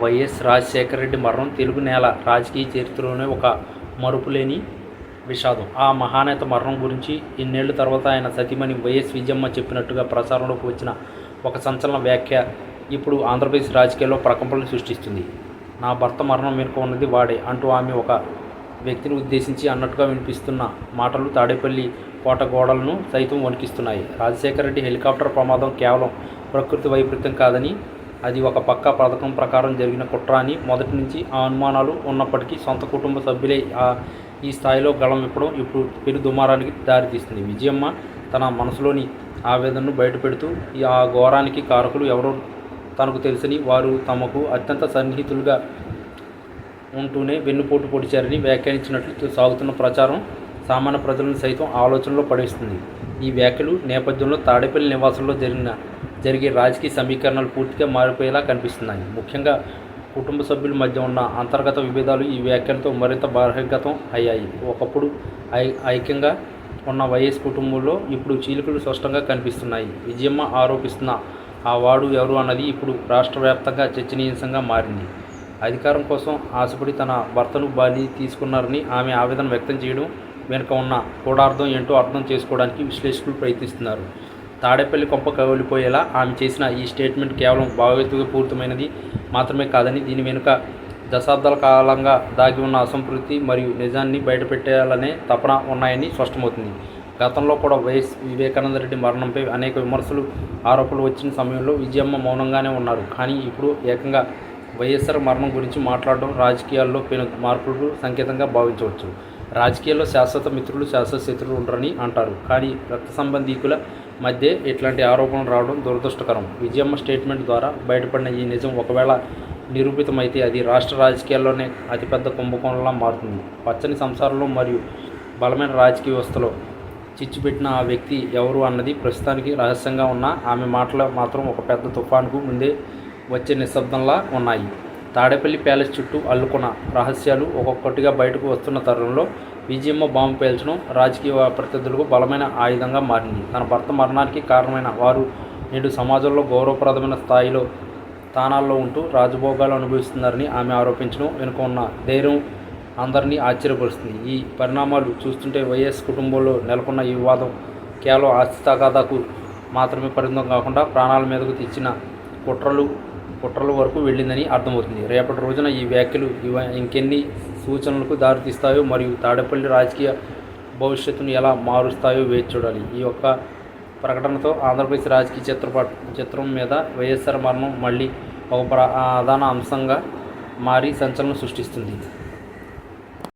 YS Rajasekhara Reddy మరణం తెలుగు నేల రాజకీయ చరిత్రలోనే ఒక మరుపులేని విషాదం. ఆ మహానేత మరణం గురించి ఇన్నేళ్ల తర్వాత ఆయన సతీమణి వైఎస్ విజయమ్మ చెప్పినట్టుగా ప్రచారంలోకి వచ్చిన ఒక సంచలన వ్యాఖ్య ఇప్పుడు ఆంధ్రప్రదేశ్ రాజకీయాల్లో ప్రకంపనలు సృష్టిస్తుంది. నా భర్త మరణం వెనుక ఉన్నది వాడే అంటూ ఆమె ఒక వ్యక్తిని ఉద్దేశించి అన్నట్టుగా వినిపిస్తున్న మాటలు తాడేపల్లి కోట గోడలను సైతం వణికిస్తున్నాయి. రాజశేఖర రెడ్డి హెలికాప్టర్ ప్రమాదం కేవలం ప్రకృతి వైపరీత్యం కాదని, అది ఒక పక్కా పథకం ప్రకారం జరిగిన కుట్ర అని మొదటి నుంచి ఆ అనుమానాలు ఉన్నప్పటికీ సొంత కుటుంబ సభ్యులే ఈ స్థాయిలో గళం విప్పడం ఇప్పుడు పెను దుమారానికి దారితీస్తుంది. విజయమ్మ తన మనసులోని ఆవేదనను బయటపెడుతూ ఆ ఘోరానికి కారకులు ఎవరో తనకు తెలుసని, వారు తమకు అత్యంత సన్నిహితులుగా ఉంటూనే వెన్నుపోటు పొడిచారని వ్యాఖ్యానించినట్లు సాగుతున్న ప్రచారం సామాన్య ప్రజలను సైతం ఆలోచనలో పడేస్తుంది. ఈ వ్యాఖ్యలు నేపథ్యంలో తాడేపల్లి నివాసంలో జరిగే రాజకీయ సమీకరణలు పూర్తిగా మారిపోయేలా కనిపిస్తున్నాయి. ముఖ్యంగా కుటుంబ సభ్యుల మధ్య ఉన్న అంతర్గత విభేదాలు ఈ వ్యాఖ్యలతో మరింత బహిర్గతం అయ్యాయి. ఒకప్పుడు ఐక్యంగా ఉన్న వైఎస్ కుటుంబంలో ఇప్పుడు చీలికలు స్పష్టంగా కనిపిస్తున్నాయి. విజయమ్మ ఆరోపిస్తున్న ఆ వాడు ఎవరు అన్నది ఇప్పుడు రాష్ట్ర వ్యాప్తంగా చర్చనీయాంశంగా మారింది. అధికారం కోసం ఆశపడి తన భర్తను బలి తీసుకున్నారని ఆమె ఆవేదన వ్యక్తం చేయడం వెనుక ఉన్న గూఢార్థం ఏంటో అర్థం చేసుకోవడానికి విశ్లేషకులు ప్రయత్నిస్తున్నారు. తాడేపల్లి కొంప కవిలిపోయేలా ఆమె చేసిన ఈ స్టేట్మెంట్ కేవలం భావోద్వేగపూరితమైనది మాత్రమే కాదని, దీని వెనుక దశాబ్దాల కాలంగా దాగి ఉన్న అసంతృప్తి మరియు నిజాన్ని బయటపెట్టాలనే తపన ఉన్నాయని స్పష్టమవుతుంది. గతంలో కూడా వైఎస్ వివేకానంద రెడ్డి మరణంపై అనేక విమర్శలు, ఆరోపణలు వచ్చిన సమయంలో విజయమ్మ మౌనంగానే ఉన్నారు. కానీ ఇప్పుడు ఏకంగా వైఎస్ఆర్ మరణం గురించి మాట్లాడడం రాజకీయాల్లో పెను మార్పులకు సంకేతంగా భావించవచ్చు. రాజకీయాల్లో శాశ్వత మిత్రులు, శాశ్వత శత్రువులు ఉండరని అంటారు. కానీ రక్త సంబంధీకుల మధ్య ఇట్లాంటి ఆరోపణలు రావడం దురదృష్టకరం. విజయమ్మ స్టేట్మెంట్ ద్వారా బయటపడిన ఈ నిజం ఒకవేళ నిరూపితమైతే అది రాష్ట్ర రాజకీయాల్లోనే అతిపెద్ద కుంభకోణంలా మారుతుంది. పచ్చని సంసారంలో మరియు బలమైన రాజకీయ వ్యవస్థలో చిచ్చుపెట్టిన ఆ వ్యక్తి ఎవరు అన్నది ప్రస్తుతానికి రహస్యంగా ఉన్న ఆమె మాటలు మాత్రం ఒక పెద్ద తుఫానుకు ముందే వచ్చే నిశ్శబ్దంలా ఉన్నాయి. తాడేపల్లి ప్యాలెస్ చుట్టూ అల్లుకున్న రహస్యాలు ఒక్కొక్కటిగా బయటకు వస్తున్న తరుణంలో విజయమ్మ బాంబు పేల్చడం రాజకీయ ప్రత్యర్థులకు బలమైన ఆయుధంగా మారింది. తన భర్త మరణానికి కారణమైన వారు నేడు సమాజంలో గౌరవప్రదమైన స్థానాల్లో ఉంటూ రాజభోగాలు అనుభవిస్తున్నారని ఆమె ఆరోపించడం వెనుక ఉన్న ధైర్యం అందరినీ ఆశ్చర్యపరుస్తుంది. ఈ పరిణామాలు చూస్తుంటే వైఎస్ కుటుంబంలో నెలకొన్న ఈ వివాదం కేవలం ఆస్తి తగాదాకు మాత్రమే పరిమితం కాకుండా ప్రాణాల మీదకు తెచ్చిన కుట్రల వరకు వెళ్ళిందని అర్థమవుతుంది. రేపటి రోజున ఈ వ్యాఖ్యలు ఇంకెన్ని సూచనలకు దారితీస్తాయో మరియు తాడేపల్లి రాజకీయ భవిష్యత్తును ఎలా మారుస్తాయో వేచి చూడాలి. ఈ యొక్క ప్రకటనతో ఆంధ్రప్రదేశ్ రాజకీయ చిత్రం మీద వైఎస్ఆర్ మరణం మళ్ళీ ఒక ప్రధాన అంశంగా మారి సంచలనం సృష్టిస్తుంది.